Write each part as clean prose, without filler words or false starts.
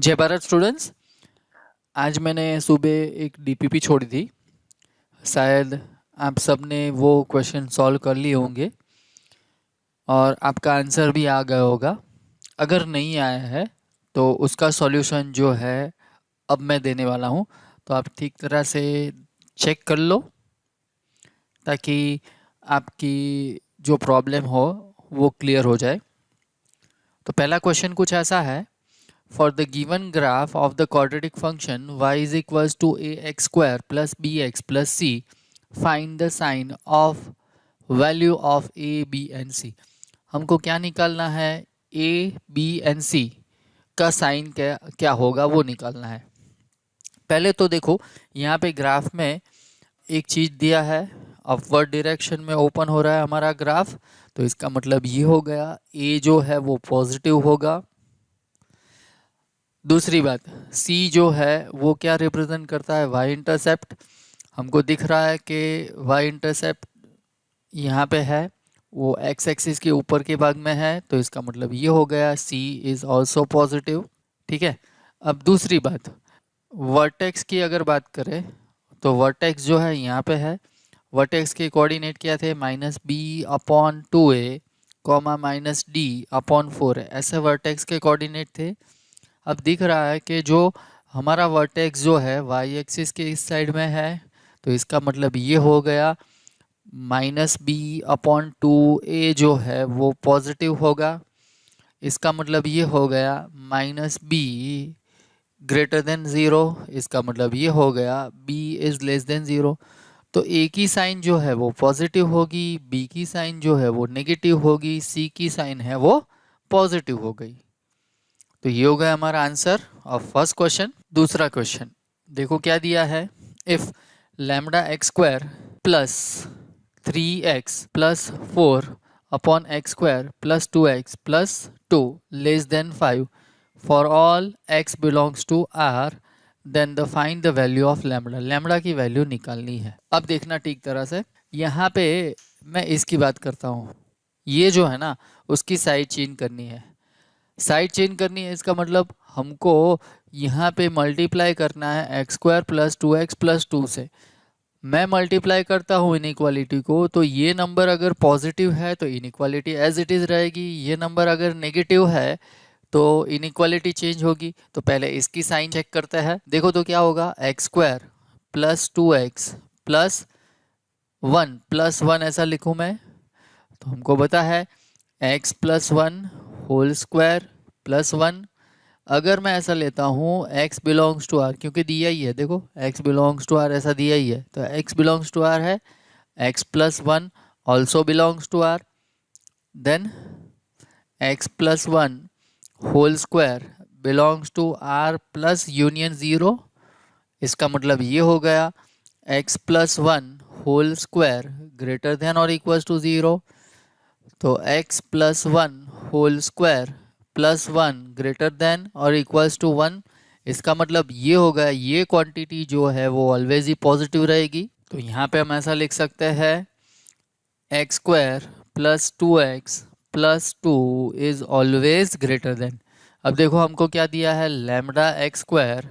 जय भारत स्टूडेंट्स। आज मैंने सुबह एक डीपीपी छोड़ी थी। शायद आप सब ने वो क्वेश्चन सॉल्व कर लिए होंगे और आपका आंसर भी आ गया होगा। अगर नहीं आया है तो उसका सॉल्यूशन जो है अब मैं देने वाला हूँ, तो आप ठीक तरह से चेक कर लो ताकि आपकी जो प्रॉब्लम हो वो क्लियर हो जाए। तो पहला क्वेश्चन कुछ ऐसा है, for the given graph of the quadratic function y is equals to ax square plus bx plus c, find the sign of value of a b and c। हमको क्या निकालना है? a b and c का sign क्या क्या होगा वो निकालना है। पहले तो देखो यहाँ पे ग्राफ में एक चीज़ दिया है, अपवर्ड डायरेक्शन में ओपन हो रहा है हमारा ग्राफ, तो इसका मतलब ये हो गया a जो है वो पॉजिटिव होगा। दूसरी बात, c जो है वो क्या रिप्रेजेंट करता है? y intercept. हमको दिख रहा है कि y इंटरसेप्ट यहाँ पे है, वो x एक्सिस के ऊपर के भाग में है, तो इसका मतलब ये हो गया c इज़ ऑल्सो पॉजिटिव। ठीक है। अब दूसरी बात, वर्टेक्स की अगर बात करें तो वर्टेक्स जो है यहाँ पे है। वर्टेक्स के कोऑर्डिनेट क्या थे? -b/2a, -d/4, ऐसे वर्टेक्स के कोऑर्डिनेट थे। अब दिख रहा है कि जो हमारा वर्टेक्स जो है वाई एक्सिस के इस साइड में है, तो इसका मतलब ये हो गया -b/2a जो है वो पॉजिटिव होगा। इसका मतलब ये हो गया -b ग्रेटर देन ज़ीरो, इसका मतलब ये हो गया b is less than zero. तो a की साइन जो है वो पॉजिटिव होगी, b की साइन जो है वो नेगेटिव होगी, c की साइन है वो पॉजिटिव हो गई। तो ये हो गया हमारा आंसर ऑफ फर्स्ट क्वेश्चन। दूसरा क्वेश्चन देखो क्या दिया है, if lambda x square plus 3x plus 4 upon x square plus 2x plus 2 less than 5 for all x belongs to r, then the find the value of lambda. Lambda की वैल्यू निकालनी है। अब देखना ठीक तरह से, यहाँ पे मैं इसकी बात करता हूँ, ये जो है ना उसकी साइड चेंज करनी है। साइड चेंज करनी है इसका मतलब हमको यहाँ पे मल्टीप्लाई करना है x square plus 2x plus 2 से। मैं मल्टीप्लाई करता हूँ इनइक्वालिटी को, तो ये नंबर अगर पॉजिटिव है तो इनइक्वालिटी एज इट इज़ रहेगी, ये नंबर अगर नेगेटिव है तो इनइक्वालिटी चेंज होगी। तो पहले इसकी साइन चेक करते हैं। देखो तो क्या होगा, x square plus 2x plus 1 plus 1 ऐसा लिखूँ मैं, तो हमको पता है x plus 1 whole square plus 1। अगर मैं ऐसा लेता हूँ x बिलोंग्स टू r, क्योंकि दिया ही है, देखो x बिलोंग्स टू r ऐसा दिया ही है, तो x बिलोंग्स टू r है, x plus 1 also belongs to r, then x plus 1 whole square belongs to r plus union zero. इसका मतलब ये हो गया x plus 1 whole square greater than और इक्वल्स टू ज़ीरो। तो x plus 1 whole square plus 1 greater than और equals to 1, इसका मतलब ये होगा ये क्वांटिटी जो है वो ऑलवेज ही पॉजिटिव रहेगी। तो यहाँ पे हम ऐसा लिख सकते हैं x square plus 2x plus 2 is always greater than. अब देखो हमको क्या दिया है, lambda x square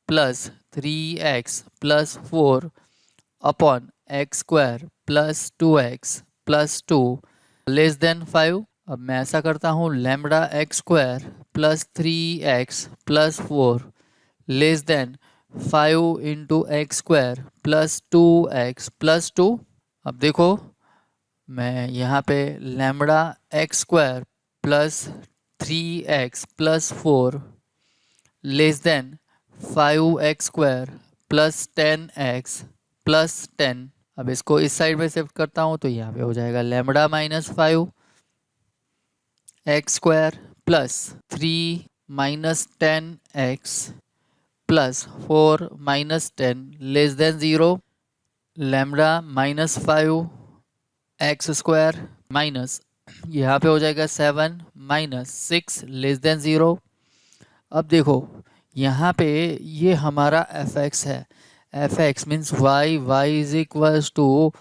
plus 3x plus 4 upon x square plus 2x plus 2 less than 5। अब मैं ऐसा करता हूँ, lambda x square plus 3x plus 4 less than 5 into x square plus 2x plus 2। अब देखो मैं यहाँ पे lambda x square plus 3x plus 4 less than 5x square plus 10x plus 10। अब इसको इस साइड में शिफ्ट करता हूँ, तो यहाँ पे हो जाएगा lambda minus 5 x square plus 3 minus 10x plus 4 minus 10 less than 0, lambda minus 5 x square minus यहाँ पे हो जाएगा 7 माइनस 6 लेस देन 0। अब देखो यहाँ पे ये हमारा एफ एक्स है, f x means y, y is equals to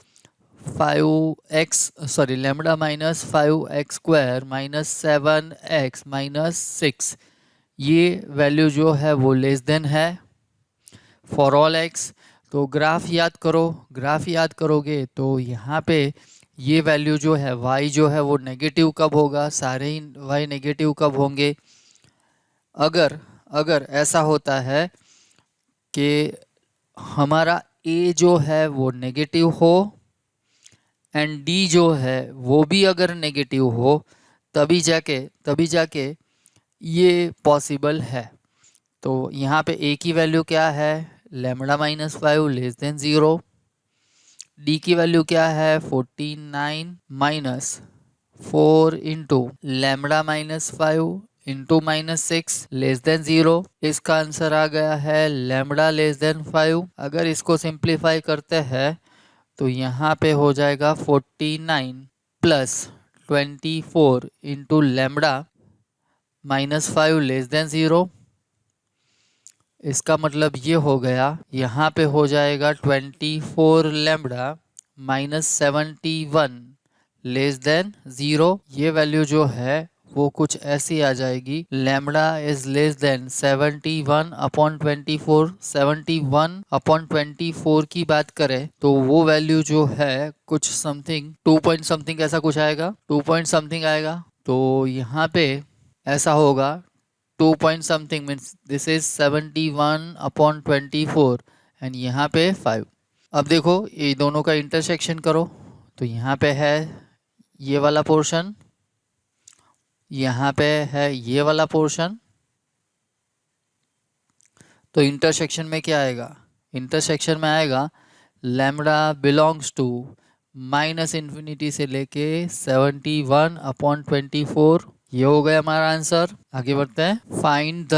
5x sorry lambda minus 5x स्क्वायर माइनस 7x माइनस 6, ये वैल्यू जो है वो लेस देन है फॉर ऑल एक्स। तो ग्राफ याद करो, ग्राफ याद करोगे तो यहाँ पे ये वैल्यू जो है y जो है वो नेगेटिव कब होगा, सारे ही y नेगेटिव कब होंगे, अगर अगर ऐसा होता है कि हमारा a जो है वो नेगेटिव हो एंड d जो है वो भी अगर नेगेटिव हो, तभी जाके ये पॉसिबल है। तो यहाँ पे a की वैल्यू क्या है, λ-5 लेस देन 0। d की वैल्यू क्या है 49 minus 4 into λ-5 into -6 less than 0। इसका आंसर आ गया है λ लेस देन 5। अगर इसको सिंप्लीफाई करते हैं तो यहाँ पे हो जाएगा 49 प्लस 24 इंटू λ-5 लेस देन 0। इसका मतलब ये हो गया, यहाँ पे हो जाएगा 24 λ-71 लेस देन 0। ये वैल्यू जो है वो कुछ ऐसी आ जाएगी, लैम्बडा इज लेस देन 71/24। 71/24 की बात करें तो वो वैल्यू जो है कुछ समथिंग 2 पॉइंट समथिंग ऐसा कुछ आएगा, 2 पॉइंट समथिंग आएगा। तो यहाँ पे ऐसा होगा 2 point something means this is 71/24 and यहाँ पे 5। अब देखो ये दोनों का इंटरसेक्शन करो तो यहाँ पे है ये वाला पोर्शन, यहाँ पे है ये वाला पोर्शन। तो इंटरसेक्शन में क्या आएगा, इंटरसेक्शन में आएगा लैम्बडा बिलोंग्स टू -इन्फिनिटी से लेके 71/24। ये हो गया हमारा आंसर। आगे बढ़ते हैं, find the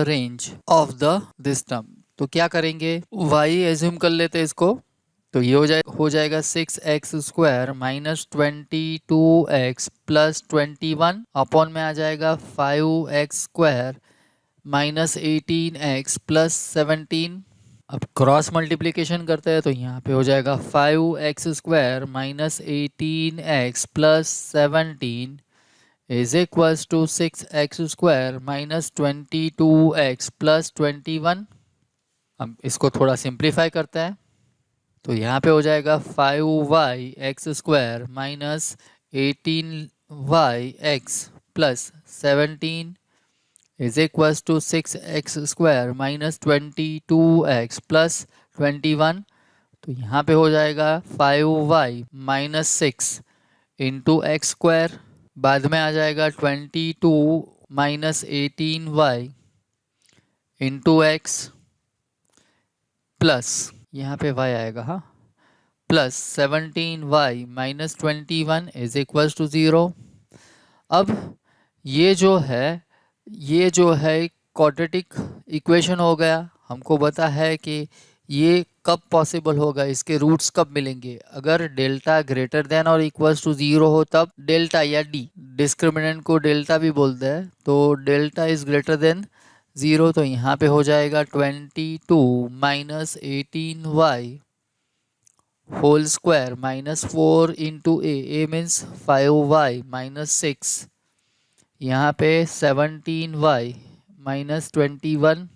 range of the this term. तो क्या करेंगे, y एज्यूम कर लेते हैं इसको। तो ये हो जाएगा 6x² minus 22x plus 21 upon में आ जाएगा 5x² माइनस 18x प्लस 17। अब क्रॉस मल्टीप्लिकेशन करते हैं तो यहाँ पे हो जाएगा 5x² minus 18x plus 17 is equals to 6x² minus 22x plus 21। अब इसको थोड़ा सिंप्लीफाई करते हैं तो यहाँ पे हो जाएगा 5y(x² minus 18y(x) plus 17 is equals to 6x² minus 22x plus 21। तो यहाँ पे हो जाएगा 5y माइनस 6 इंटू x², बाद में आ जाएगा 22 minus 18y into x plus यहाँ पे y आएगा, हाँ, plus 17y minus 21 is equals to 0। अब ये जो है क्वाड्रेटिक इक्वेशन हो गया। हमको पता है कि ये कब पॉसिबल होगा, इसके रूट्स कब मिलेंगे, अगर डेल्टा ग्रेटर देन और इक्वल्स टू 0 हो तब डेल्टा या डी, डिस्क्रिमिनेंट को डेल्टा भी बोलते हैं। तो डेल्टा इज ग्रेटर देन 0। तो यहाँ पे हो जाएगा 22 minus 18y whole square minus 4 into a means 5y minus 6, यहाँ पे 17y माइनस 21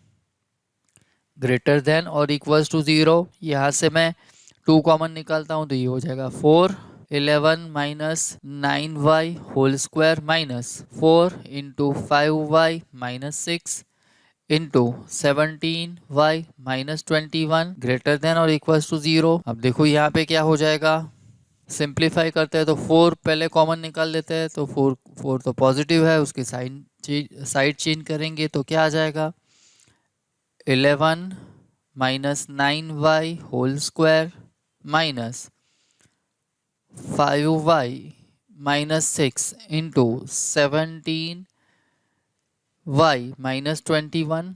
ग्रेटर देन और इक्वल्स टू 0। यहाँ से मैं 2 कॉमन निकालता हूँ तो ये हो जाएगा 4। 11 minus 9y whole square minus 4 into 5y minus 6 into 17y minus 21 greater than और इक्वल्स टू 0। अब देखो यहाँ पे क्या हो जाएगा, सिंप्लीफाई करते हैं तो 4 पहले कॉमन निकाल लेते हैं तो 4 तो पॉजिटिव है, उसकी साइड चेंज करेंगे तो क्या आ जाएगा 11 minus 9y whole square minus 5y minus 6 into 17y minus 21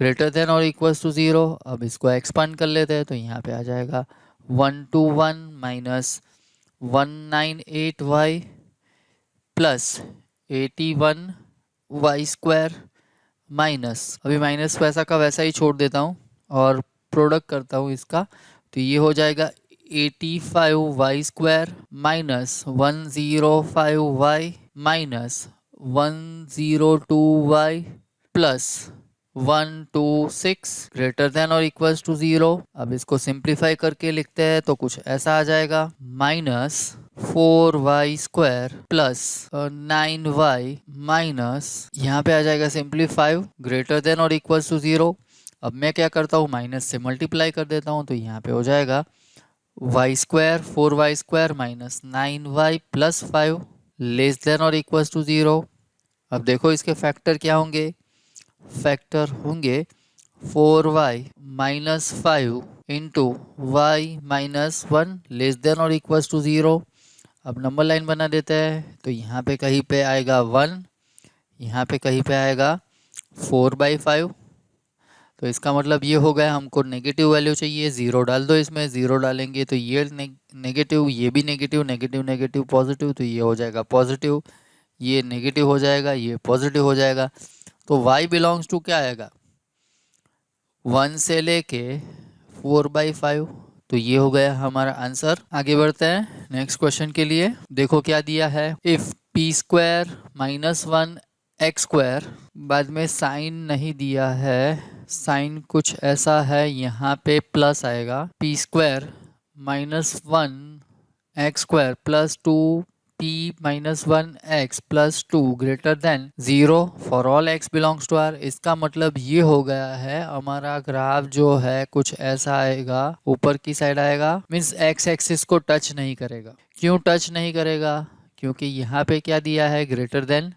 greater than और इक्वल्स टू 0। अब इसको एक्सपांड कर लेते हैं तो यहाँ पे आ जाएगा 121 minus 198y plus 81y² minus, अभी माइनस वैसा का वैसा ही छोड़ देता हूँ और प्रोडक्ट करता हूँ इसका। तो ये हो जाएगा 85y² minus 105y minus 102y plus 126 greater than और इक्वल्स टू 0। अब इसको सिंप्लीफाई करके लिखते हैं तो कुछ ऐसा आ जाएगा, minus 4y² plus 9y minus, यहाँ पे आ जाएगा सिंपली 5 ग्रेटर देन और इक्वल्स टू 0। अब मैं क्या करता हूँ, माइनस से मल्टीप्लाई कर देता हूँ, तो यहाँ पे हो जाएगा y² 4y² minus 9y plus 5 less than और इक्वल्स टू 0। अब देखो इसके फैक्टर क्या होंगे, फैक्टर होंगे 4y minus 5 into y minus 1 less than और इक्वल्स टू 0। अब नंबर लाइन बना देते हैं, तो यहाँ पे कहीं पे आएगा 1, यहाँ पे कहीं पे आएगा 4/5। तो इसका मतलब ये हो गया, हमको नेगेटिव वैल्यू चाहिए, 0 डाल दो इसमें, 0 डालेंगे तो ये नेगेटिव, ये भी नेगेटिव, नेगेटिव नेगेटिव पॉजिटिव, तो ये हो जाएगा पॉजिटिव, ये नेगेटिव हो जाएगा, ये पॉजिटिव हो जाएगा। तो y बिलोंग्स टू क्या आएगा, 1 से लेके 4/5। तो ये हो गया हमारा आंसर। आगे बढ़ते हैं नेक्स्ट क्वेश्चन के लिए। देखो क्या दिया है, इफ p² माइनस 1 x², बाद में साइन नहीं दिया है, साइन कुछ ऐसा है, यहाँ पे प्लस आएगा, p² minus 1 x² plus 2p minus 1 x plus 2 greater than 0 for all x belongs to R। इसका मतलब ये हो गया है, हमारा ग्राफ जो है कुछ ऐसा आएगा, ऊपर की साइड आएगा, मीन्स x एक्सिस को टच नहीं करेगा। क्यों टच नहीं करेगा, क्योंकि यहाँ पे क्या दिया है, ग्रेटर देन,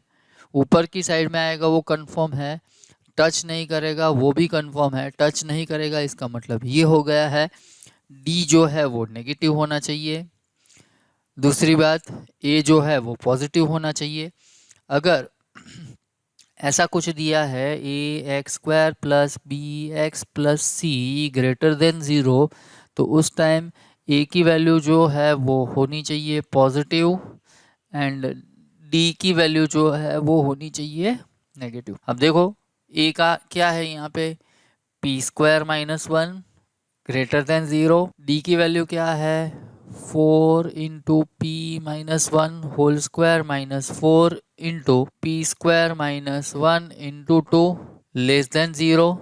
ऊपर की साइड में आएगा वो कंफर्म है, टच नहीं करेगा वो भी कंफर्म है, टच नहीं करेगा इसका मतलब ये हो गया है d जो है वो नेगेटिव होना चाहिए। दूसरी बात, a जो है वो पॉजिटिव होना चाहिए। अगर ऐसा कुछ दिया है ax² plus bx plus c greater than 0, तो उस टाइम a की वैल्यू जो है वो होनी चाहिए पॉजिटिव एंड d की वैल्यू जो है वो होनी चाहिए नेगेटिव। अब देखो a का क्या है, यहाँ पे p² minus 1 greater than 0, d की वैल्यू क्या है 4 into p minus 1 whole square minus 4 into p² minus 1 into 2 less than 0।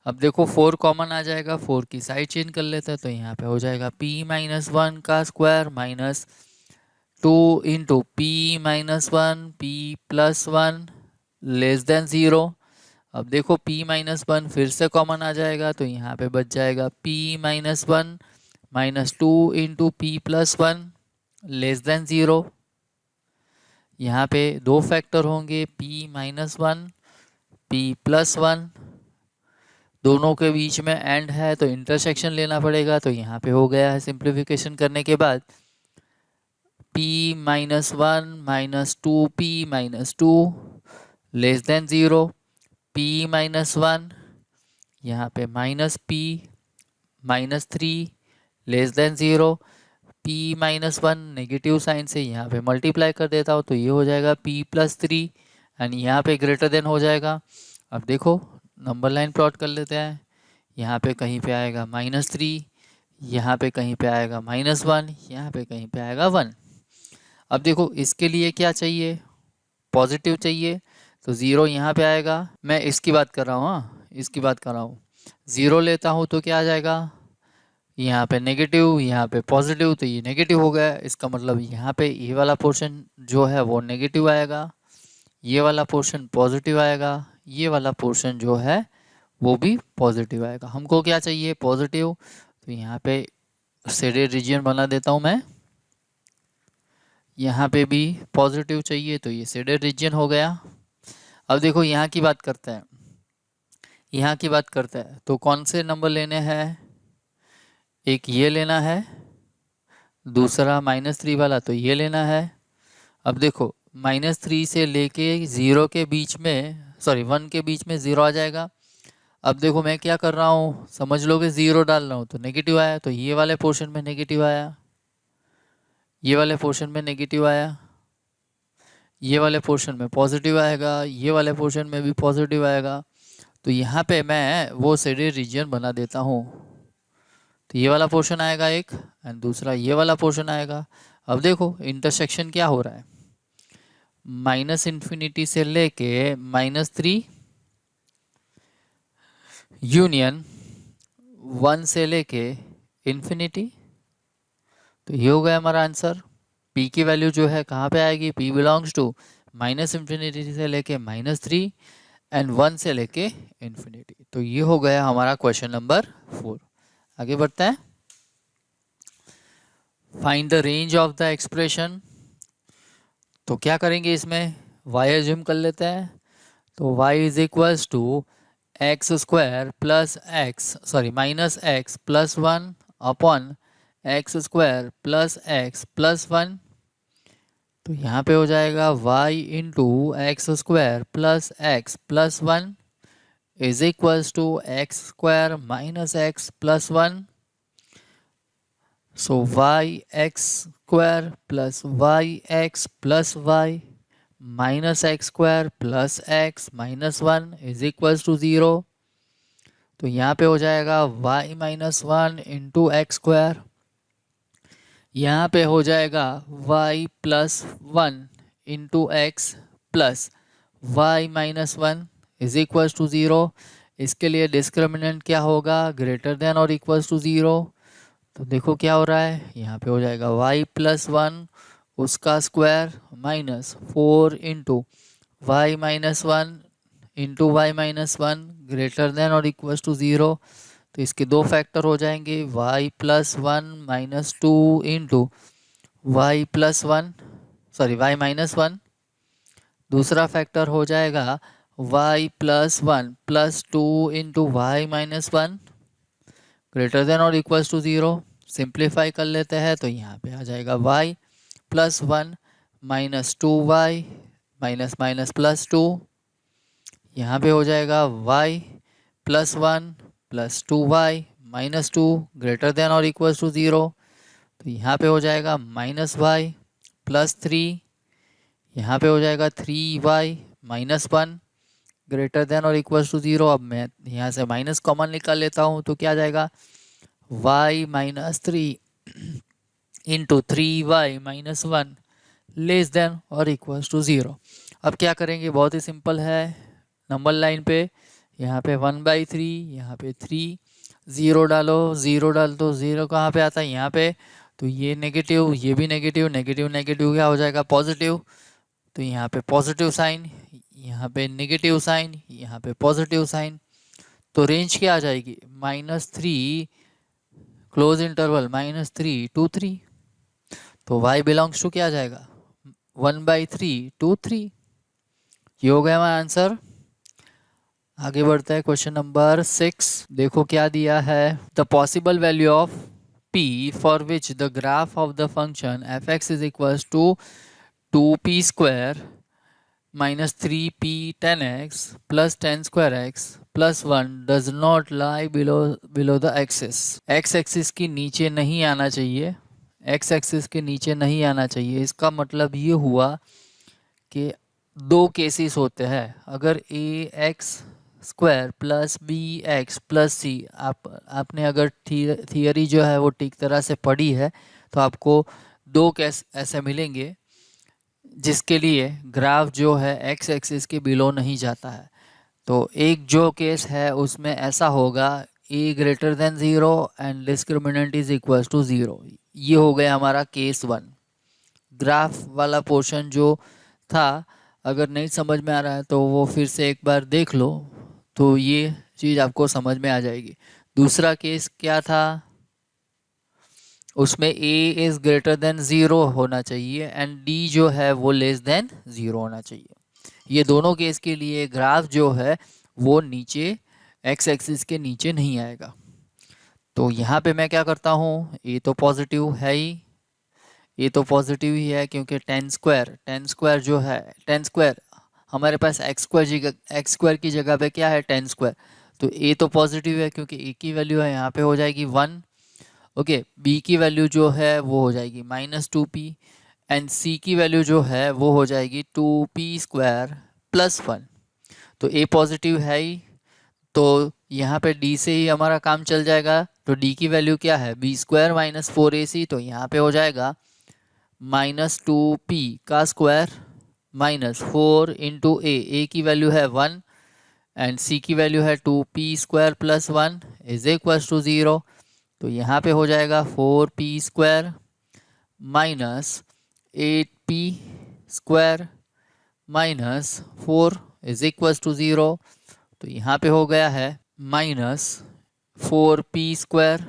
अब देखो 4 कॉमन आ जाएगा, 4 की साइड चेंज कर लेते हैं, तो यहाँ पे हो जाएगा p माइनस 1 का square minus 2 into p minus 1 p plus 1 less than 0। अब देखो p माइनस 1 फिर से कॉमन आ जाएगा, तो यहाँ पे बच जाएगा p minus 1 minus 2 into P plus 1 less than 0। यहाँ पे दो फैक्टर होंगे, p माइनस 1 p प्लस 1, दोनों के बीच में एंड है तो इंटरसेक्शन लेना पड़ेगा। तो यहाँ पे हो गया है सिंप्लीफिकेशन करने के बाद p minus 1 minus 2p minus 2 less than 0, p minus 1, यहाँ पे minus p minus 3 less than 0, p minus 1 negative sign से यहाँ पे मल्टीप्लाई कर देता हूँ, तो ये हो जाएगा p प्लस 3 एंड यहाँ पे ग्रेटर देन हो जाएगा। अब देखो नंबर लाइन प्लॉट कर लेते हैं, यहाँ पे कहीं पे आएगा माइनस 3, यहाँ पे कहीं पे आएगा माइनस 1, यहाँ पे कहीं पे आएगा 1। अब देखो इसके लिए क्या चाहिए, पॉजिटिव चाहिए, तो 0 यहाँ पे आएगा, मैं इसकी बात कर रहा हूँ, हाँ इसकी बात कर रहा हूँ, 0 लेता हूँ तो क्या आ जाएगा, यहाँ पे नेगेटिव, यहाँ पे पॉजिटिव, तो ये नेगेटिव हो गया। इसका मतलब यहाँ पे ये वाला पोर्शन जो है वो नेगेटिव आएगा, ये वाला पोर्शन पॉजिटिव आएगा, ये वाला पोर्शन जो है वो भी पॉजिटिव आएगा। हमको क्या चाहिए, पॉजिटिव, तो यहाँ पे शेडेड रीजन बना देता हूँ मैं, यहाँ पे भी पॉजिटिव चाहिए, तो ये शेडेड रीजन हो गया। अब देखो यहाँ की बात करते हैं, यहाँ की बात करते हैं, तो कौन से नंबर लेने हैं, एक ये लेना है, दूसरा -3 वाला तो ये लेना है। अब देखो -3 से लेके 0 के बीच में, सॉरी 1 के बीच में 0 आ जाएगा। अब देखो मैं क्या कर रहा हूँ, समझ लो कि 0 डाल रहा हूँ तो नेगेटिव आया, तो ये वाले पोर्शन में नेगेटिव आया, ये वाले पोर्शन में नेगेटिव आया, ये वाले पोर्शन में पॉजिटिव आएगा, ये वाले पोर्शन में भी पॉजिटिव आएगा। तो यहाँ पे मैं वो शेडेड रीजन बना देता हूँ, तो ये वाला पोर्शन आएगा एक एंड दूसरा ये वाला पोर्शन आएगा। अब देखो इंटरसेक्शन क्या हो रहा है, माइनस इन्फिनिटी से लेके -3 यूनियन 1 से लेके इन्फिनिटी। तो ये हो गया हमारा आंसर। p की वैल्यू जो है कहाँ पे आएगी, p belongs to minus infinity से लेके -3 एंड 1 से लेके इन्फिनिटी। तो ये हो गया हमारा क्वेश्चन नंबर 4। आगे बढ़ते हैं। Find the range of the expression. तो क्या करेंगे इसमें, y एज्यूम कर लेते हैं। तो y is equals to x square plus x minus x plus 1 upon x square plus x plus 1। तो यहाँ पे हो जाएगा y into x square plus x plus 1 is equals to x square minus x plus 1। So yx square plus yx plus y minus x square plus x minus 1 is equals to 0। तो यहाँ पे हो जाएगा y minus 1 into x square, यहाँ पे हो जाएगा y plus 1 into x plus y minus 1 is equals to 0। इसके लिए डिस्क्रिमिनेंट क्या होगा, ग्रेटर देन और इक्वल्स टू 0। तो देखो क्या हो रहा है, यहाँ पे हो जाएगा y प्लस 1 उसका square minus 4 into y minus 1 into y minus 1 greater than और इक्वल्स टू 0। तो इसके दो फैक्टर हो जाएंगे, y plus 1 minus 2 into y plus 1 y minus 1। दूसरा फैक्टर हो जाएगा y plus 1 plus 2 into y minus 1 greater than और इक्वल्स टू 0। सिंप्लीफाई कर लेते हैं तो यहाँ पे आ जाएगा y plus 1 minus 2y minus minus plus 2। यहाँ पे हो जाएगा y plus 1 plus 2y minus 2 greater than और इक्वल्स टू 0। तो यहाँ पे हो जाएगा माइनस y प्लस 3, यहाँ पे हो जाएगा 3y माइनस 1 ग्रेटर देन और इक्वल्स टू 0। अब मैं यहाँ से माइनस कॉमन निकाल लेता हूँ तो क्या आ जाएगा y minus 3 into 3y minus 1 less than और इक्वल्स टू 0। अब क्या करेंगे, बहुत ही सिंपल है। नंबर लाइन पे यहाँ पे 1/3, यहाँ पे 3, 0 डालो, 0 डाल दो, 0 कहाँ पे आता है यहाँ पे। तो ये नेगेटिव, ये भी नेगेटिव, नेगेटिव नेगेटिव क्या हो जाएगा पॉजिटिव। तो यहाँ पे पॉजिटिव साइन, यहाँ पे नेगेटिव साइन, यहाँ पे पॉजिटिव साइन। तो रेंज क्या आ जाएगी, -3 क्लोज इंटरवल -3 to 3। तो y बिलोंग्स टू क्या आ जाएगा 1/3 to 3। ये हो गया हमारा आंसर। आगे बढ़ता है क्वेश्चन नंबर 6। देखो क्या दिया है, the possible value of p for which the graph of the function f(x) is equals to 2p square minus 3p tan(x) plus tan square x plus 1 does not lie below the axis. x axis के नीचे नहीं आना चाहिए, x axis के नीचे नहीं आना चाहिए। इसका मतलब ये हुआ कि दो केसेस होते हैं। अगर ax square plus bx plus c, आपने अगर थियरी जो है वो ठीक तरह से पढ़ी है तो आपको दो केस ऐसे मिलेंगे जिसके लिए ग्राफ जो है एक्स एक्सिस के बिलो नहीं जाता है। तो एक जो केस है उसमें ऐसा होगा a greater than 0 and discriminant is equals to 0। ये हो गया हमारा केस 1। ग्राफ वाला पोर्शन जो था, अगर नहीं समझ में आ रहा है तो वो फिर से एक बार देख लो तो ये चीज़ आपको समझ में आ जाएगी। दूसरा केस क्या था, उसमें a इज़ ग्रेटर देन 0 होना चाहिए एंड d जो है वो लेस देन 0 होना चाहिए। ये दोनों केस के लिए ग्राफ जो है वो नीचे x एक्सिस के नीचे नहीं आएगा। तो यहाँ पे मैं क्या करता हूँ, a तो पॉजिटिव है ही, ये तो पॉजिटिव ही है क्योंकि tan स्क्वायर जो है, tan स्क्वायर हमारे पास x स्क्वायर की जगह पे क्या है tan स्क्वायर। तो a तो पॉजिटिव है क्योंकि a की वैल्यू है यहाँ पे हो जाएगी 1। ओके, b की वैल्यू जो है वो हो जाएगी -2p एंड c की वैल्यू जो है वो हो जाएगी 2p स्क्वायर प्लस 1। तो a पॉजिटिव है ही, तो यहाँ पे d से ही हमारा काम चल जाएगा। तो d की वैल्यू क्या है, b स्क्वायर -4ac। तो यहाँ पे हो जाएगा -2p का स्क्वायर माइनस 4 इंटू ए की वैल्यू है 1 एंड सी की वैल्यू है 2p² plus 1 is equals to 0। तो यहाँ पे हो जाएगा 4p² minus 8p² minus 4 is equals to 0। तो यहाँ पे हो गया है माइनस 4p²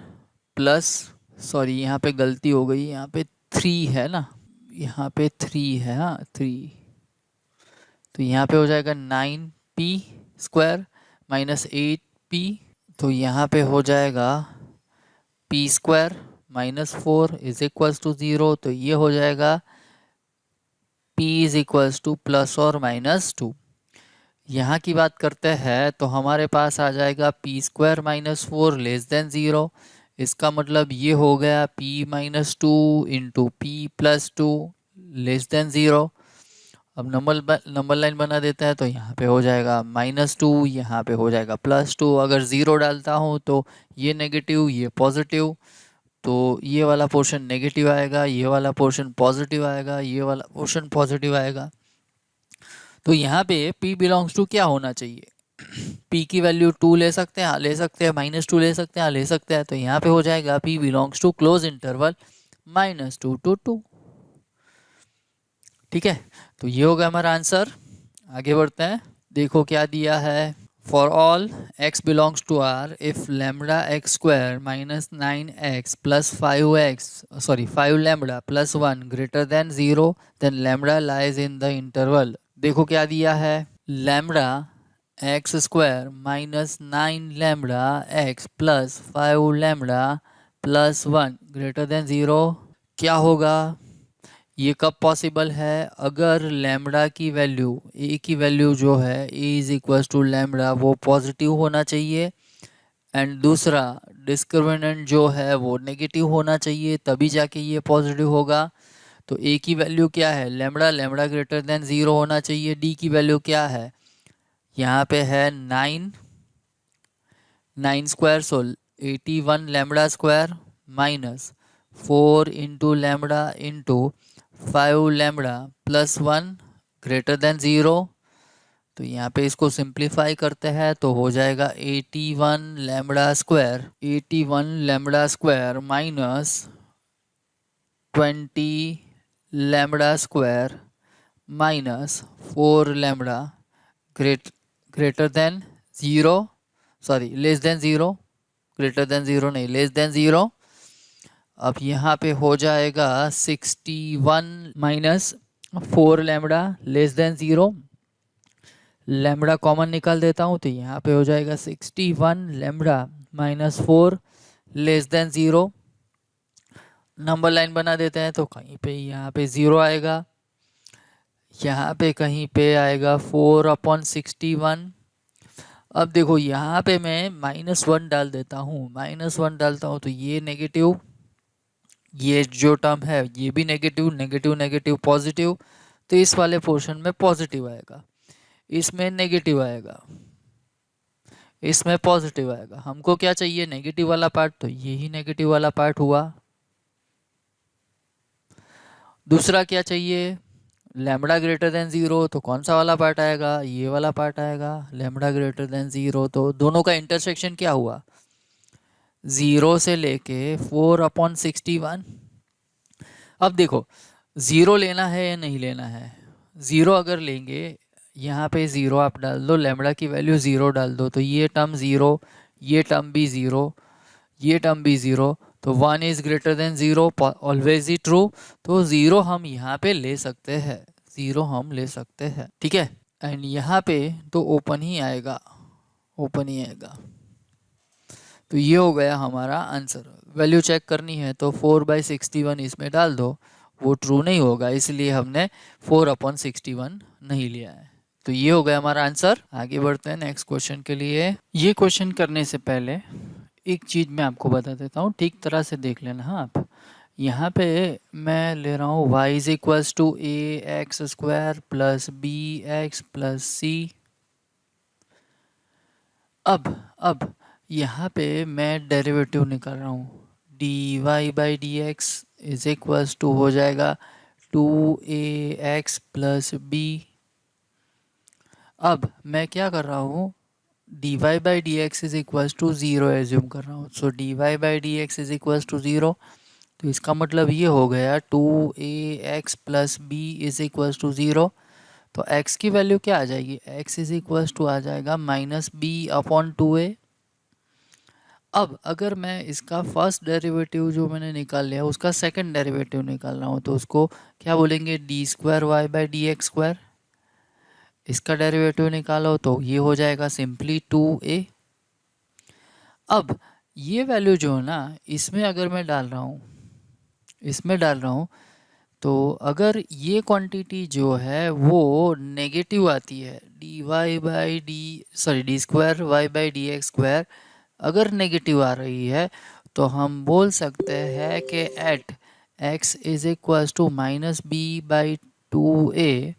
प्लस, सॉरी यहाँ पे गलती हो गई, यहाँ पे 3 है ना, यहाँ पे 3 है, हाँ 3। तो यहाँ पे हो जाएगा 9p² माइनस 8p। तो यहाँ पे हो जाएगा p² minus 4 is equals to 0। तो ये हो जाएगा p is equals two plus और माइनस 2। यहाँ की बात करते हैं तो हमारे पास आ जाएगा p² माइनस 4 लेस देन 0। इसका मतलब ये हो गया p minus 2 into p plus 2 less than 0। अब नंबर लाइन बना देते हैं तो यहाँ पे हो जाएगा -2, यहाँ पे हो जाएगा +2। अगर 0 डालता हूँ तो ये नेगेटिव ये पॉजिटिव, तो ये वाला पोर्शन नेगेटिव आएगा, ये वाला पोर्शन पॉजिटिव आएगा, ये वाला पोर्शन पॉजिटिव आएगा। तो यहाँ पे p बिलोंग्स टू क्या होना चाहिए? p की वैल्यू 2 ले सकते हैं, हाँ ले सकते हैं, -2 ले सकते हैं, हाँ ले सकते हैं। तो यहाँ पे हो जाएगा p belongs to close interval -2 to 2। ठीक है, तो ये होगा हमारा आंसर। आगे बढ़ते हैं, देखो क्या दिया है। For all x belongs to r if λx² minus 9x plus 5 lambda plus 1 greater than 0 then lambda lies in the interval. देखो क्या दिया है, λx² minus 9 lambda x plus 5 lambda plus 1 greater than 0। क्या होगा, ये कब पॉसिबल है? अगर लैम्बडा की वैल्यू ए की वैल्यू जो है ए इज इक्वल्स टू लैम्बडा वो पॉजिटिव होना चाहिए एंड दूसरा डिस्क्रिमिनेंट जो है वो नेगेटिव होना चाहिए, तभी जाके ये पॉजिटिव होगा। तो ए की वैल्यू क्या है, लैम्बडा ग्रेटर देन 0 होना चाहिए। डी की वैल्यू क्या है, यहाँ पे है 9 so 81 λ² minus 4 into lambda into 5 lambda plus 1 greater than 0। तो यहाँ पे इसको सिंप्लीफाई करते हैं तो हो जाएगा 81 λ² minus 20 λ² minus 4 lambda greater than 0, sorry less than 0, greater than 0 नहीं, लेस देन 0। अब यहाँ पे हो जाएगा 61 minus 4 lambda less than 0। Lambda common निकाल देता हूँ तो यहाँ पे हो जाएगा 61 lambda minus 4 less than 0। Number line बना देते हैं तो कहीं पे यहाँ पे 0 आएगा, यहाँ पे कहीं पे आएगा 4/61। अब देखो यहाँ पे मैं -1 डाल देता हूँ, -1 डालता हूँ तो ये नेगेटिव, ये जो टर्म है ये भी नेगेटिव नेगेटिव नेगेटिव पॉजिटिव, तो इस वाले पोर्शन में पॉजिटिव आएगा, इसमें नेगेटिव आएगा, इसमें पॉजिटिव आएगा। हमको क्या चाहिए, नेगेटिव वाला पार्ट, तो यही नेगेटिव वाला पार्ट हुआ। दूसरा क्या चाहिए, लैम्बडा ग्रेटर देन 0, तो कौन सा वाला पार्ट आएगा, ये वाला पार्ट आएगा, लैम्बडा ग्रेटर देन 0। तो दोनों का इंटरसेक्शन क्या हुआ, 0 से लेके 4/61। अब देखो 0 लेना है या नहीं लेना है, 0 अगर लेंगे यहाँ पे 0 आप डाल दो, लैम्बडा की वैल्यू 0 डाल दो, तो ये टर्म 0, ये टर्म भी 0, ये टर्म भी 0, तो 1 is greater than 0, always he true. तो 0 हम यहाँ पे ले सकते हैं, 0 हम ले सकते हैं, ठीक है। एंड यहाँ पे तो ओपन ही आएगा, ओपन ही आएगा। तो ये हो गया हमारा आंसर। वैल्यू चेक करनी है तो 4/61 इसमें डाल दो, वो ट्रू नहीं होगा, इसलिए हमने 4/61 नहीं लिया है। तो ये हो गया हमारा आंसर। आगे बढ़ते हैं नेक्स्ट क्वेश्चन के लिए। ये क्वेश्चन करने से पहले एक चीज़ मैं आपको बता देता हूँ, ठीक तरह से देख लेना। हाँ आप यहाँ पे मैं ले रहा हूँ y is equals to ax² plus bx plus c। अब यहाँ पे मैं डेरिवेटिव निकाल रहा हूँ, dy/dx इज इक्वल्स टू हो जाएगा 2ax प्लस बी। अब मैं क्या कर रहा हूँ, dy by d x is equals to zero assume कर रहा हूँ। So dy by d x is equals to zero, तो इसका मतलब ये हो गया 2ax plus b is equals to zero. तो x की वैल्यू क्या आ जाएगी, x इज इक्वल्स टू आ जाएगा माइनस बी अपॉन 2a। अब अगर मैं इसका फर्स्ट डेरिवेटिव जो मैंने निकाल लिया उसका सेकंड डेरिवेटिव निकाल रहा हूँ, तो उसको क्या बोलेंगे, d square y by d x square. इसका डेरिवेटिव निकालो तो ये हो जाएगा सिंपली 2a। अब ये वैल्यू जो है ना, इसमें अगर मैं डाल रहा हूँ, इसमें डाल रहा हूँ, तो अगर ये क्वांटिटी जो है वो नेगेटिव आती है, d y by d square y by d x square अगर नेगेटिव आ रही है, तो हम बोल सकते हैं कि at x is equals to minus b by 2a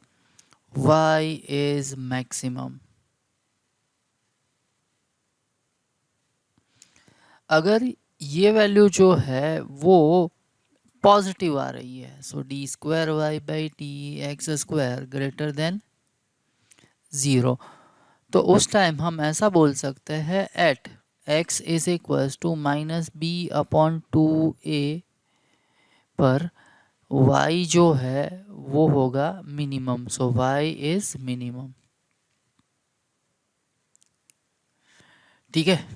y is maximum. अगर ये वैल्यू जो है वो पॉजिटिव आ रही है, so d square y by d x square greater than zero, तो उस टाइम हम ऐसा बोल सकते हैं at x is equals to minus b upon 2a पर y जो है वो होगा minimum, so y is minimum. ठीक है,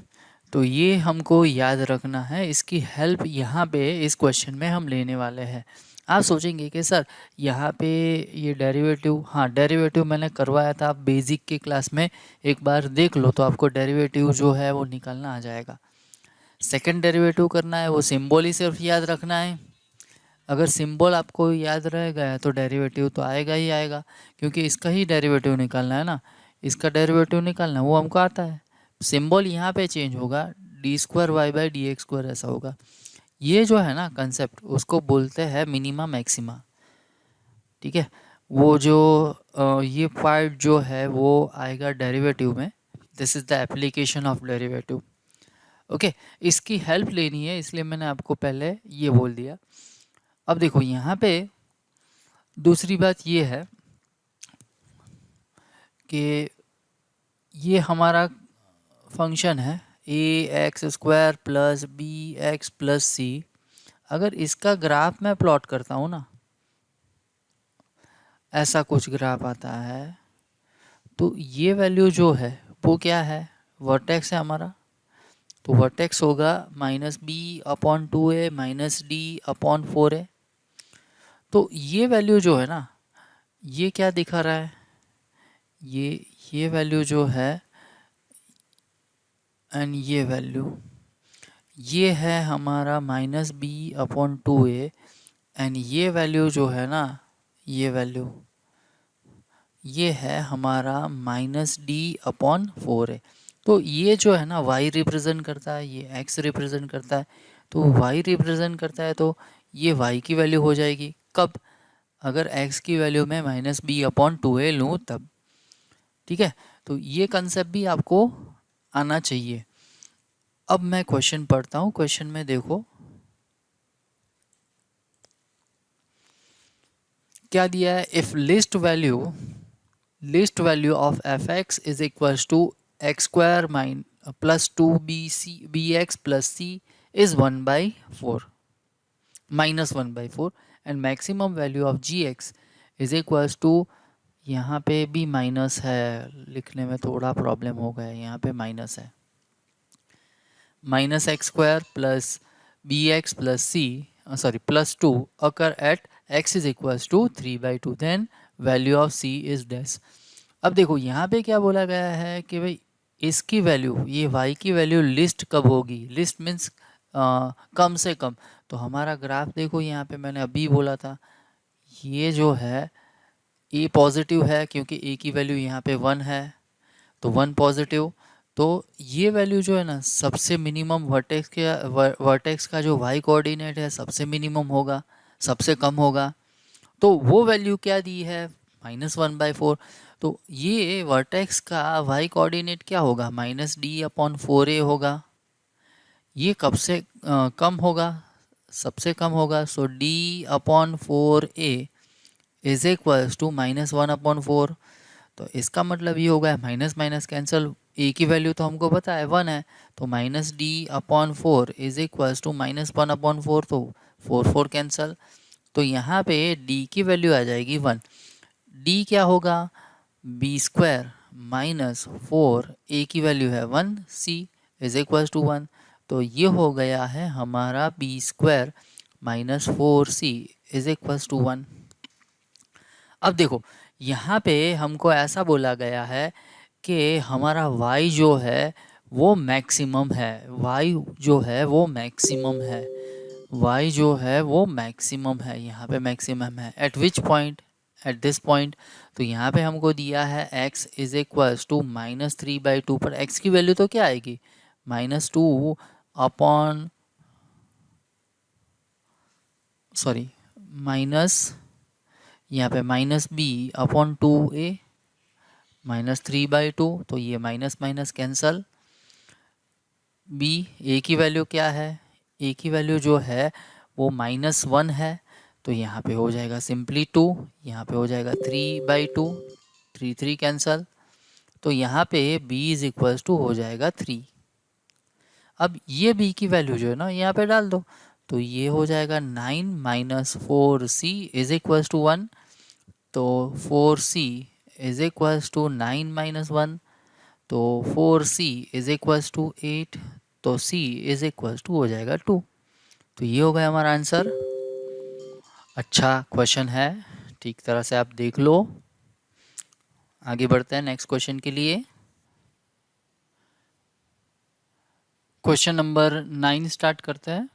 तो ये हमको याद रखना है, इसकी हेल्प यहाँ पे इस क्वेश्चन में हम लेने वाले हैं। आप सोचेंगे कि सर यहाँ पे ये डेरिवेटिव, हाँ डेरिवेटिव मैंने करवाया था, आप बेसिक के क्लास में एक बार देख लो तो आपको डेरिवेटिव जो है वो निकालना आ जाएगा। सेकंड डेरिवेटिव करना है, वो सिंबल ही सिर्फ याद रखना है। अगर सिंबल आपको याद रह गया तो डेरिवेटिव तो आएगा ही आएगा, क्योंकि इसका ही डेरिवेटिव निकालना है ना, इसका डेरिवेटिव निकालना है, वो हमको आता है। सिंबल यहाँ पे चेंज होगा, d square y by d x square ऐसा होगा। ये जो है ना कंसेप्ट, उसको बोलते हैं मिनिमा मैक्सिमा। ठीक है, वो जो ये पार्ट जो है वो आएगा डेरिवेटिव में। This is the application of derivative. Okay, इसकी हेल्प लेनी है इसलिए मैंने आपको पहले ये बोल दिया। अब देखो यहाँ पे दूसरी बात ये है कि ये हमारा फंक्शन है a x square plus b x plus c. अगर इसका ग्राफ मैं प्लॉट करता हूँ ना, ऐसा कुछ ग्राफ आता है, तो ये वैल्यू जो है वो क्या है, वर्टेक्स है हमारा, तो वर्टेक्स होगा minus b upon 2a minus d upon 4a। तो ये वैल्यू जो है ना, ये क्या दिखा रहा है, ये वैल्यू जो है एंड ये वैल्यू, ये है हमारा minus b upon 2a and ये वैल्यू जो है ना, ये वैल्यू ये है हमारा माइनस डी अपॉन 4a। तो ये जो है ना y रिप्रेजेंट करता है, ये x रिप्रेजेंट करता है, तो y रिप्रेजेंट करता है तो ये y की वैल्यू हो जाएगी। कब, अगर x की वैल्यू में माइनस बी अपॉन 2a लूँ तब। ठीक है, तो ये कंसेप्ट भी आपको आना चाहिए। अब मैं क्वेश्चन पढ़ता हूँ, क्वेश्चन में देखो क्या दिया है, if least value of f x is equals to x square plus 2bx plus c is 1/4 minus 1/4 and maximum value of g x is equals to, यहाँ पे भी माइनस है, लिखने में थोड़ा प्रॉब्लम हो गया है, यहाँ पे माइनस है, minus x square plus b x plus c plus 2 occur at x is equals to 3/2 then value of c is dash। अब देखो यहाँ पे क्या बोला गया है कि भाई इसकी वैल्यू, ये y की वैल्यू लिस्ट कब होगी, लिस्ट मीन्स कम से कम। तो हमारा ग्राफ देखो, यहाँ पे मैंने अभी बोला था ये जो है ए पॉजिटिव है क्योंकि ए की वैल्यू यहाँ पे 1 है, तो 1 पॉजिटिव, तो ये वैल्यू जो है ना सबसे मिनिमम वर्टेक्स का जो y कोऑर्डिनेट है सबसे मिनिमम होगा, सबसे कम होगा। तो वो वैल्यू क्या दी है, -1/4। तो ये वर्टेक्स का y कोऑर्डिनेट क्या होगा, -d/4a होगा। ये कब से कम होगा, सबसे कम होगा, सो d/4a इज इक्वल्स टू -1/4। तो इसका मतलब ये होगा माइनस माइनस कैंसिल, ए की वैल्यू तो हमको पता है 1 है, तो -d/4 इज इक्वल्स टू -1/4, तो 4 कैंसिल। तो यहाँ पे d की वैल्यू आ जाएगी 1। d क्या होगा, b² -4, a की वैल्यू है 1, c इज इक्वल्स टू 1। तो ये हो गया है हमारा b² -4c is equals to 1। अब देखो यहाँ पे हमको ऐसा बोला गया है कि हमारा y जो है वो मैक्सिमम है, y जो है वो मैक्सिमम है, y जो है वो मैक्सिमम है, यहाँ पे मैक्सिमम है। Eight which point, at this point. तो यहाँ पे हमको दिया है x इज इक्वल्स टू -3/2 पर x की वैल्यू तो क्या आएगी, -2 अपॉन सॉरी माइनस, यहाँ पे -b/2a -3/2, तो ये minus minus cancel. b, a की वैल्यू क्या है, a की वैल्यू जो है वो -1 है, तो यहाँ पे हो जाएगा सिंपली 2, यहाँ पे हो जाएगा 3/2, 3 कैंसल। तो यहाँ पे b इज इक्वल्स टू हो जाएगा 3। अब ये b की वैल्यू जो है ना यहाँ पे डाल दो, तो ये हो जाएगा 9 - 4c इज इक्वल्स टू 1। तो 4c इज इक्वल्स टू 9 - 1, तो 4c इज इक्वल्स टू 8, तो c इज इक्वल्स टू हो जाएगा 2। तो ये हो गया हमारा आंसर। अच्छा क्वेश्चन है, ठीक तरह से आप देख लो। आगे बढ़ते हैं नेक्स्ट क्वेश्चन के लिए। क्वेश्चन नंबर 9 स्टार्ट करते हैं।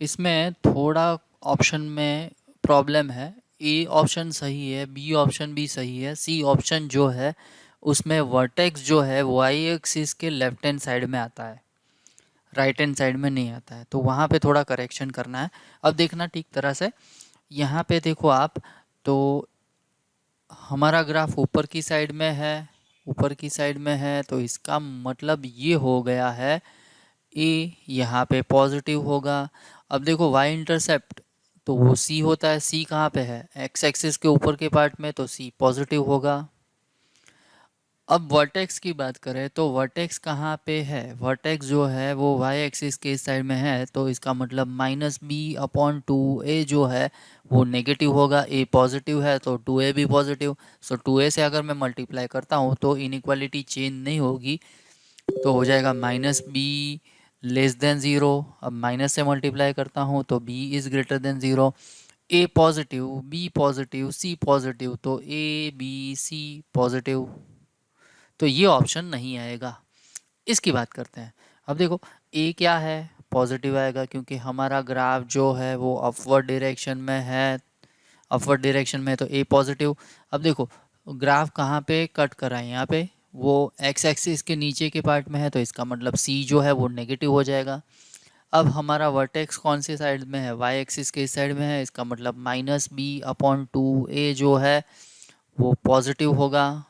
इसमें थोड़ा ऑप्शन में प्रॉब्लम है। ए ऑप्शन सही है, बी ऑप्शन भी सही है, सी ऑप्शन जो है उसमें वर्टेक्स जो है वाई एक्सिस के लेफ्ट हैंड साइड में आता है, राइट हैंड साइड में नहीं आता है, तो वहाँ पे थोड़ा करेक्शन करना है। अब देखना ठीक तरह से, यहाँ पे देखो आप, तो हमारा ग्राफ ऊपर की साइड में है, ऊपर की साइड में है, तो इसका मतलब ये हो गया है ए यहाँ पे पॉजिटिव होगा। अब देखो वाई इंटरसेप्ट तो वो सी होता है, सी कहाँ पे है, एक्स एक्सिस के ऊपर के पार्ट में, तो सी पॉजिटिव होगा। अब वर्टेक्स की बात करें तो वर्टेक्स कहाँ पे है, वर्टेक्स जो है वो वाई एक्सिस के इस साइड में है, तो इसका मतलब -b/2a जो है वो नेगेटिव होगा, a पॉजिटिव है तो 2a भी पॉजिटिव। सो 2a से अगर मैं मल्टीप्लाई करता हूँ तो इनइक्वालिटी चेंज नहीं होगी, तो हो जाएगा -b < 0। अब माइनस से मल्टीप्लाई करता हूँ तो b is greater than 0। a positive, b positive, c positive, तो a b c पॉजिटिव, तो ये ऑप्शन नहीं आएगा। इसकी बात करते हैं। अब देखो ए क्या है, पॉजिटिव आएगा क्योंकि हमारा ग्राफ जो है वो अपवर्ड डायरेक्शन में है, अपवर्ड डायरेक्शन में, तो ए पॉजिटिव। अब देखो ग्राफ कहाँ पे कट कर रहा है, यहाँ पे वो एक्स एक्सिस के नीचे के पार्ट में है, तो इसका मतलब सी जो है वो नेगेटिव हो जाएगा। अब हमारा वर्टेक्स कौन सी साइड में है, वाई एक्सिस के इस साइड में है, इसका मतलब -b/2a जो है वो पॉजिटिव होगा।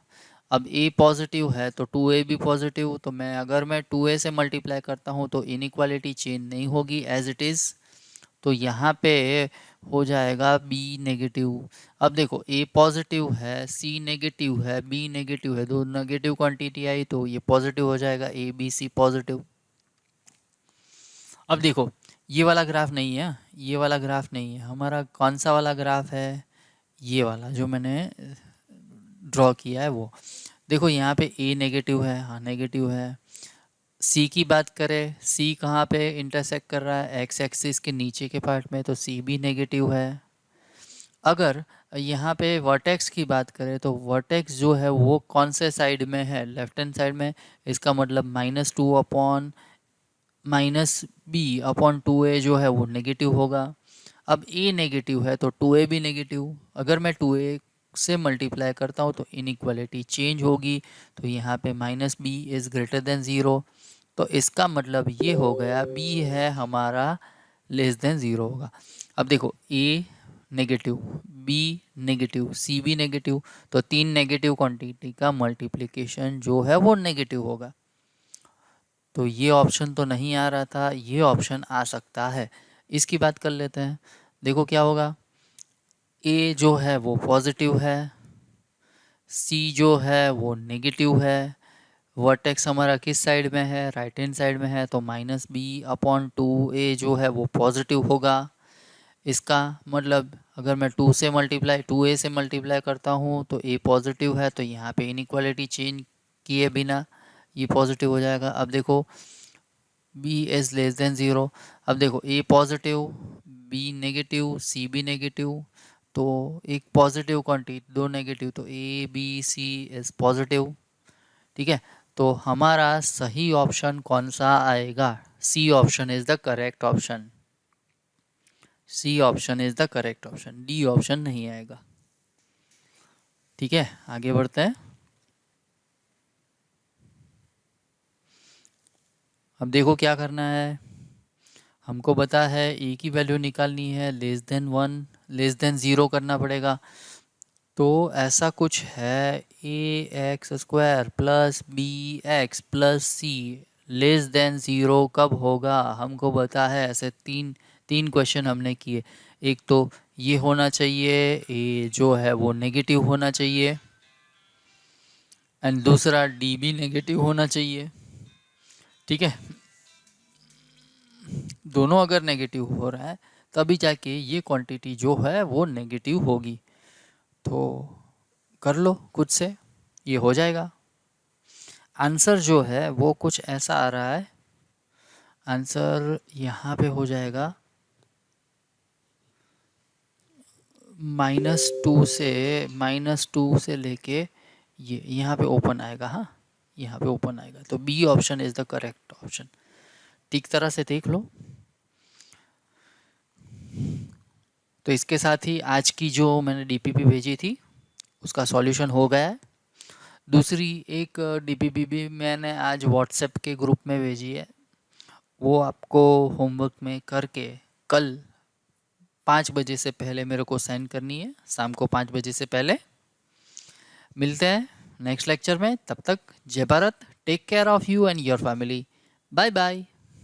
अब a पॉजिटिव है तो 2a भी पॉजिटिव, तो मैं 2a से मल्टीप्लाई करता हूँ तो इनइक्वालिटी चेंज नहीं होगी एज इट इज़, तो यहाँ पे हो जाएगा b नेगेटिव। अब देखो a पॉजिटिव है, c नेगेटिव है, b नेगेटिव है, दो नेगेटिव क्वांटिटी आई तो ये पॉजिटिव हो जाएगा, a b c पॉजिटिव। अब देखो ये वाला ग्राफ नहीं है, ये वाला ग्राफ नहीं है, हमारा कौन सा वाला ग्राफ है, ये वाला जो मैंने ड्रॉ किया है वो। देखो यहाँ पे a नेगेटिव है, हाँ नेगेटिव है। c की बात करें, c कहाँ पे इंटरसेक्ट कर रहा है, x एक्सिस के नीचे के पार्ट में, तो c भी नेगेटिव है। अगर यहाँ पे वर्टेक्स की बात करें तो वर्टेक्स जो है वो कौन से साइड में है, लेफ्ट हैंड साइड में, इसका मतलब -2/-b/2a जो है वो नेगेटिव होगा। अब a नेगेटिव है तो 2a भी नेगेटिव, अगर मैं 2a से मल्टीप्लाई करता हूँ तो इनइक्वालिटी चेंज होगी, तो यहाँ पे -b इज़ ग्रेटर देन 0, तो इसका मतलब ये हो गया b है हमारा लेस देन 0 होगा। अब देखो a negative, b negative, c भी नेगेटिव, तो 3 नेगेटिव क्वांटिटी का मल्टीप्लिकेशन जो है वो नेगेटिव होगा। तो ये ऑप्शन तो नहीं आ रहा था, ये ऑप्शन आ सकता है। इसकी बात कर लेते हैं। देखो क्या होगा, ए जो है वो पॉजिटिव है, सी जो है वो नेगेटिव है, वर्टेक्स हमारा किस साइड में है, राइट हैंड साइड में है, तो -b/2a जो है वो पॉजिटिव होगा। इसका मतलब अगर मैं 2a से मल्टीप्लाई करता हूँ तो a पॉजिटिव है, तो यहाँ पे इनइक्वालिटी चेंज किए बिना ये पॉजिटिव हो जाएगा। अब देखो b इज़ लेस देन 0, अब देखो a positive, b negative, c भी नेगेटिव, तो एक पॉजिटिव क्वांटिटी, दो नेगेटिव, तो a b c is positive. ठीक है, तो हमारा सही ऑप्शन कौन सा आएगा? C option is the correct option. C option is the correct option, d option नहीं आएगा। ठीक है, आगे बढ़ते हैं। अब देखो क्या करना है, हमको पता है ए की वैल्यू निकालनी है, लेस देन 1, लेस देन 0 करना पड़ेगा। तो ऐसा कुछ है, ax² plus bx plus c less than 0 कब होगा? हमको पता है, ऐसे तीन क्वेश्चन हमने किए। एक तो ये होना चाहिए, ए जो है वो नेगेटिव होना चाहिए, एंड दूसरा डी भी नेगेटिव होना चाहिए। ठीक है, दोनों अगर नेगेटिव हो रहा है तभी जाके ये क्वांटिटी जो है वो नेगेटिव होगी। तो कर लो खुद से, ये हो जाएगा। आंसर जो है वो कुछ ऐसा आ रहा है, आंसर यहाँ पे हो जाएगा -2 से लेके ये यहाँ पे ओपन आएगा। हाँ, यहाँ पे ओपन आएगा, तो b option is the correct option. ठीक तरह से देख लो। तो इसके साथ ही आज की जो मैंने डीपीपी भेजी थी उसका सॉल्यूशन हो गया है। दूसरी एक डीपीपी भी मैंने आज व्हाट्सएप के ग्रुप में भेजी है, वो आपको होमवर्क में करके कल 5 बजे से पहले मेरे को सेंड करनी है, शाम को 5 बजे से पहले। मिलते हैं नेक्स्ट लेक्चर में, तब तक जय Bharat, take care of you and your family, bye bye.